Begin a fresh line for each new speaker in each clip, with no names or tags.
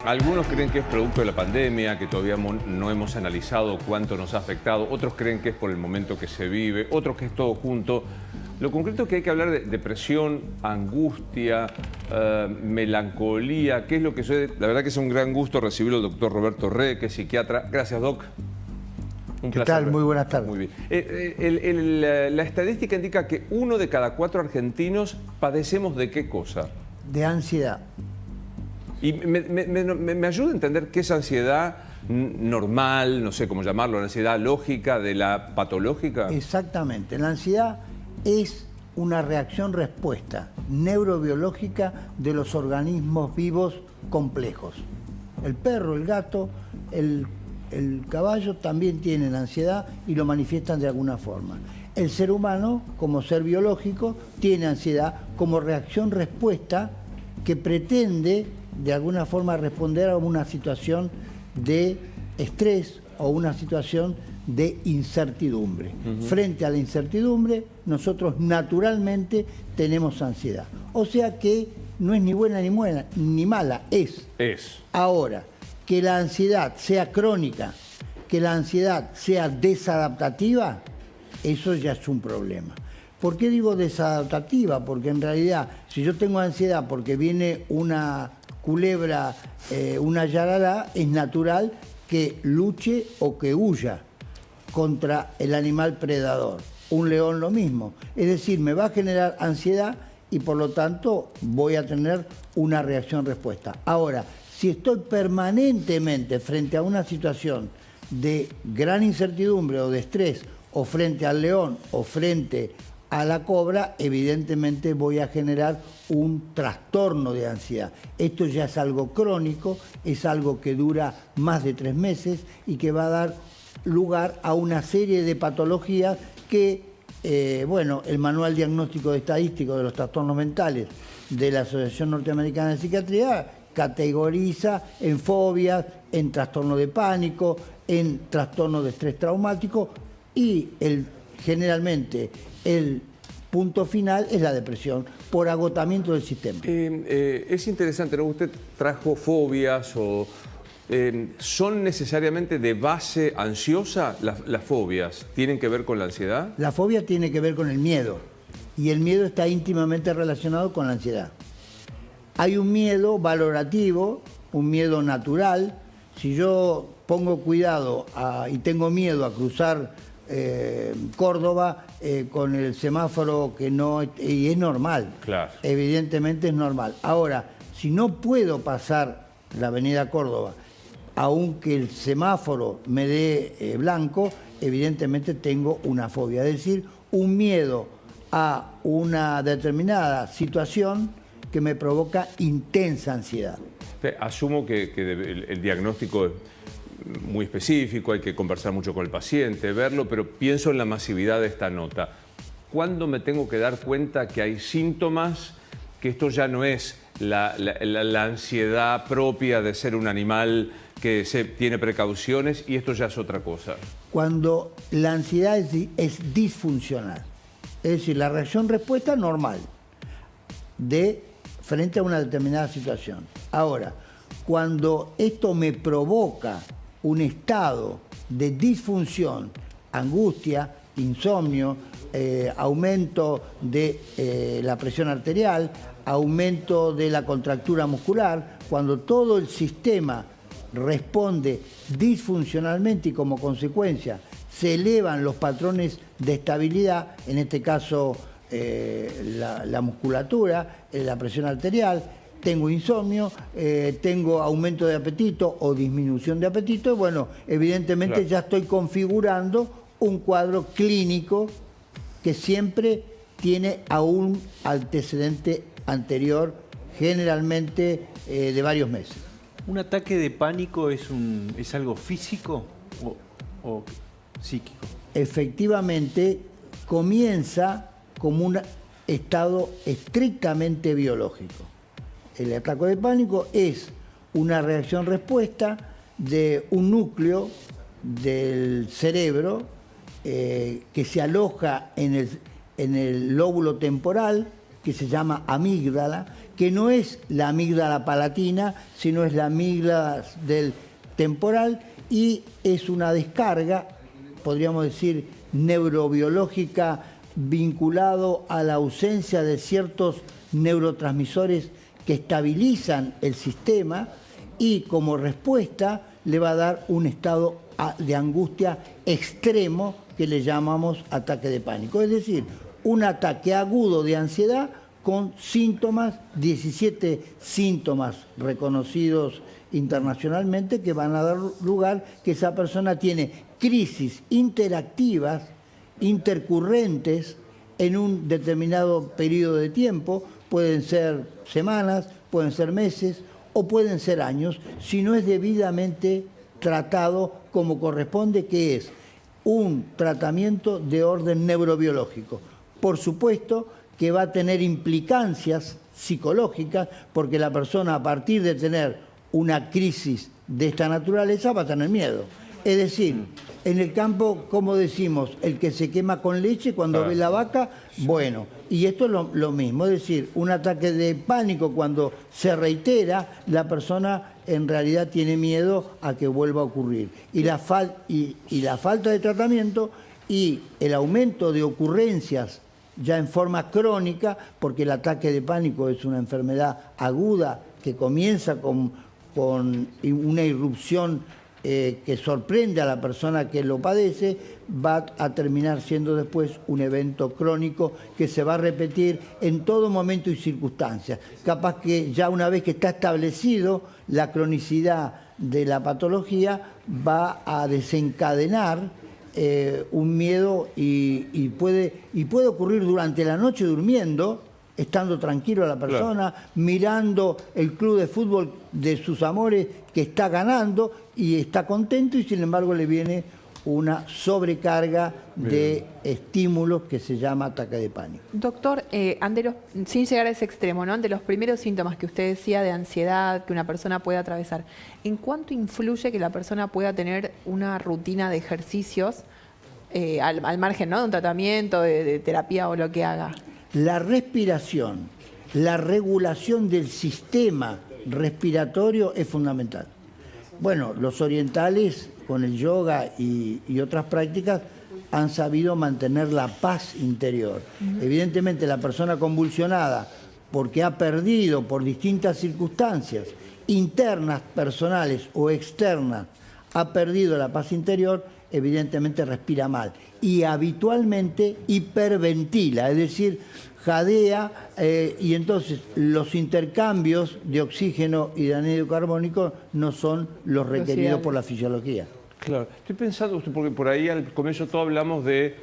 Algunos creen que es producto de la pandemia, que todavía no hemos analizado cuánto nos ha afectado. Otros creen que es por el momento que se vive. Otros que es todo junto. Lo concreto es que hay que hablar de depresión, angustia, melancolía. ¿Qué es lo que sucede? La verdad que es un gran gusto recibirlo al doctor Roberto Re, que es psiquiatra. Gracias, Doc.
¿Qué tal? Muy buenas tardes.
Muy bien. La estadística indica que 1 de cada 4 argentinos padecemos ¿de qué cosa?
De ansiedad.
Y me ayuda a entender qué es ansiedad normal, no sé cómo llamarlo, la ansiedad lógica de la patológica.
Exactamente. La ansiedad es una reacción-respuesta neurobiológica de los organismos vivos complejos. El perro, el gato, el caballo también tienen ansiedad y lo manifiestan de alguna forma. El ser humano, como ser biológico, tiene ansiedad como reacción-respuesta que pretende de alguna forma responder a una situación de estrés o una situación de incertidumbre. Frente a la incertidumbre, nosotros naturalmente tenemos ansiedad. O sea que no es ni buena ni mala, es. Ahora, que la ansiedad sea crónica, que la ansiedad sea desadaptativa, eso ya es un problema. ¿Por qué digo desadaptativa? Porque en realidad, si yo tengo ansiedad porque viene una culebra, una yarará, es natural que luche o que huya contra el animal predador. Un león lo mismo. Es decir, me va a generar ansiedad y por lo tanto voy a tener una reacción-respuesta. Ahora, si estoy permanentemente frente a una situación de gran incertidumbre o de estrés, o frente al león o frente a la cobra, evidentemente voy a generar un trastorno de ansiedad. Esto ya es algo crónico, es algo que dura más de 3 meses y que va a dar lugar a una serie de patologías que, bueno, el Manual Diagnóstico Estadístico de los Trastornos Mentales de la Asociación Norteamericana de Psiquiatría categoriza en fobias, en trastorno de pánico, en trastorno de estrés traumático y generalmente el punto final es la depresión por agotamiento del sistema.
Es interesante, ¿no? Usted trajo fobias o... ¿Son necesariamente de base ansiosa las fobias? ¿Tienen que ver con la ansiedad?
La fobia tiene que ver con el miedo y el miedo está íntimamente relacionado con la ansiedad. Hay un miedo valorativo, un miedo natural. Si yo pongo cuidado y tengo miedo a cruzar Córdoba con el semáforo que no... Y es normal.
Claro.
Evidentemente es normal. Ahora, si no puedo pasar la avenida Córdoba, aunque el semáforo me dé blanco, evidentemente tengo una fobia. Es decir, un miedo a una determinada situación que me provoca intensa ansiedad.
Asumo que el diagnóstico es muy específico, hay que conversar mucho con el paciente, verlo, pero pienso en la masividad de esta nota. ¿Cuándo me tengo que dar cuenta que hay síntomas, que esto ya no es la ansiedad propia de ser un animal que tiene precauciones y esto ya es otra cosa?
Cuando la ansiedad es disfuncional, es decir, la reacción-respuesta normal frente a una determinada situación. Ahora, cuando esto me provoca un estado de disfunción, angustia, insomnio, aumento de la presión arterial, aumento de la contractura muscular, cuando todo el sistema responde disfuncionalmente y como consecuencia se elevan los patrones de estabilidad, en este caso la musculatura, la presión arterial, tengo insomnio, tengo aumento de apetito o disminución de apetito, bueno, evidentemente claro, ya estoy configurando un cuadro clínico que siempre tiene a un antecedente anterior, generalmente de varios meses.
¿Un ataque de pánico es algo físico o psíquico?
Efectivamente, comienza como un estado estrictamente biológico. El ataque de pánico es una reacción-respuesta de un núcleo del cerebro que se aloja en el lóbulo temporal, que se llama amígdala, que no es la amígdala palatina, sino es la amígdala del temporal, y es una descarga, podríamos decir, neurobiológica vinculado a la ausencia de ciertos neurotransmisores que estabilizan el sistema, y como respuesta le va a dar un estado de angustia extremo que le llamamos ataque de pánico. Es decir, un ataque agudo de ansiedad con síntomas, 17 síntomas reconocidos internacionalmente, que van a dar lugar que esa persona tiene crisis interactivas, intercurrentes en un determinado periodo de tiempo. Pueden ser semanas, pueden ser meses o pueden ser años, si no es debidamente tratado como corresponde, que es un tratamiento de orden neurobiológico. Por supuesto que va a tener implicancias psicológicas, porque la persona, a partir de tener una crisis de esta naturaleza, va a tener miedo. Es decir, en el campo, como decimos, el que se quema con leche cuando ve la vaca, bueno, y esto es lo mismo, es decir, un ataque de pánico cuando se reitera, la persona en realidad tiene miedo a que vuelva a ocurrir. Y la falta de tratamiento y el aumento de ocurrencias ya en forma crónica, porque el ataque de pánico es una enfermedad aguda que comienza con una irrupción que sorprende a la persona que lo padece, va a terminar siendo después un evento crónico que se va a repetir en todo momento y circunstancia. Capaz que ya una vez que está establecido la cronicidad de la patología, va a desencadenar un miedo y puede ocurrir durante la noche durmiendo, estando tranquilo la persona, claro, mirando el club de fútbol de sus amores que está ganando y está contento, y sin embargo le viene una sobrecarga de estímulos que se llama ataque de pánico.
Doctor, sin llegar a ese extremo, ¿no? Ante los primeros síntomas que usted decía de ansiedad que una persona puede atravesar, ¿en cuánto influye que la persona pueda tener una rutina de ejercicios al margen, ¿no?, de un tratamiento, de terapia o lo que haga?
La respiración, la regulación del sistema respiratorio es fundamental. Bueno, los orientales con el yoga y otras prácticas han sabido mantener la paz interior. Evidentemente la persona convulsionada, porque ha perdido por distintas circunstancias internas, personales o externas, ha perdido la paz interior, evidentemente respira mal y habitualmente hiperventila, es decir, jadea, y entonces los intercambios de oxígeno y de anhídrido carbónico no son los requeridos por la fisiología.
Claro, estoy pensando, porque por ahí al comienzo todo hablamos de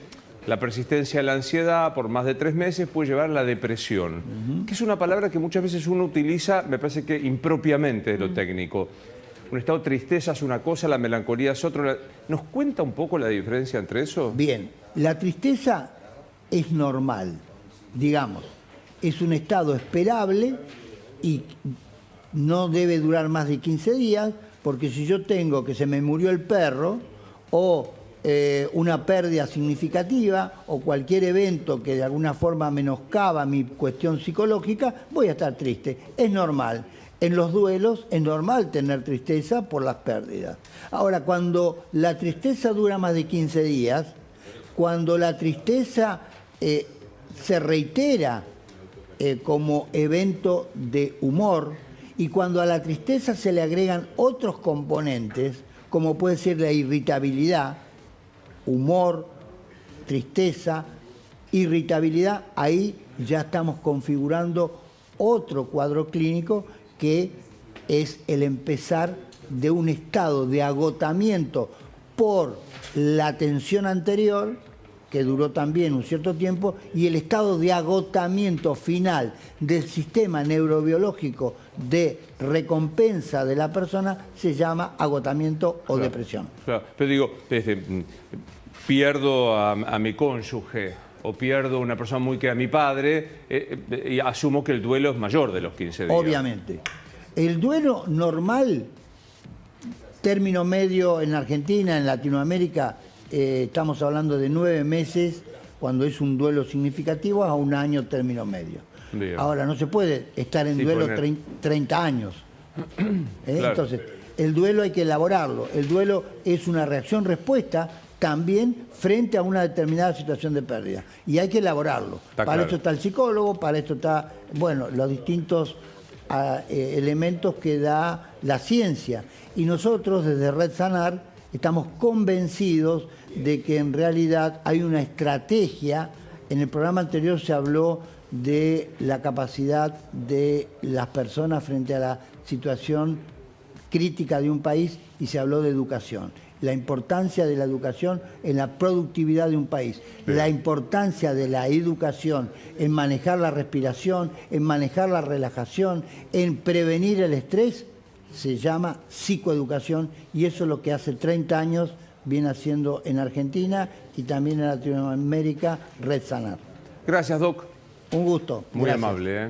la persistencia de la ansiedad por más de 3 meses puede llevar a la depresión, que es una palabra que muchas veces uno utiliza, me parece que impropiamente de lo técnico. Un estado de tristeza es una cosa, la melancolía es otra. ¿Nos cuenta un poco la diferencia entre eso?
Bien, la tristeza es normal, digamos. Es un estado esperable y no debe durar más de 15 días, porque si yo tengo que se me murió el perro o una pérdida significativa o cualquier evento que de alguna forma menoscaba mi cuestión psicológica, voy a estar triste. Es normal. En los duelos es normal tener tristeza por las pérdidas. Ahora, cuando la tristeza dura más de 15 días, cuando la tristeza se reitera como evento de humor, y cuando a la tristeza se le agregan otros componentes, como puede ser la irritabilidad, humor, tristeza, irritabilidad, ahí ya estamos configurando otro cuadro clínico, que es el empezar de un estado de agotamiento por la tensión anterior, que duró también un cierto tiempo, y el estado de agotamiento final del sistema neurobiológico de recompensa de la persona se llama agotamiento o depresión.
Claro. Pero digo, pierdo a mi cónyuge o pierdo una persona muy querida, a mi padre, y asumo que el duelo es mayor de los 15 días.
Obviamente. El duelo normal, término medio en Argentina, en Latinoamérica, estamos hablando de 9 meses cuando es un duelo significativo, a 1 año término medio.
Bien.
Ahora, no se puede estar en
Sí,
duelo
poner-
30 años.
Claro.
Entonces, el duelo hay que elaborarlo. El duelo es una reacción-respuesta también frente a una determinada situación de pérdida. Y hay que elaborarlo.
Está
Para
claro.
esto está el psicólogo, para esto está, bueno, los distintos elementos que da la ciencia. Y nosotros desde Red Sanar estamos convencidos de que en realidad hay una estrategia. En el programa anterior se habló de la capacidad de las personas frente a la situación crítica de un país y se habló de educación. La importancia de la educación en la productividad de un país.
Bien.
La importancia de la educación en manejar la respiración, en manejar la relajación, en prevenir el estrés, se llama psicoeducación y eso es lo que hace 30 años viene haciendo en Argentina y también en Latinoamérica Red Sanar.
Gracias, Doc.
Un gusto.
Muy
Gracias.
amable, ¿eh?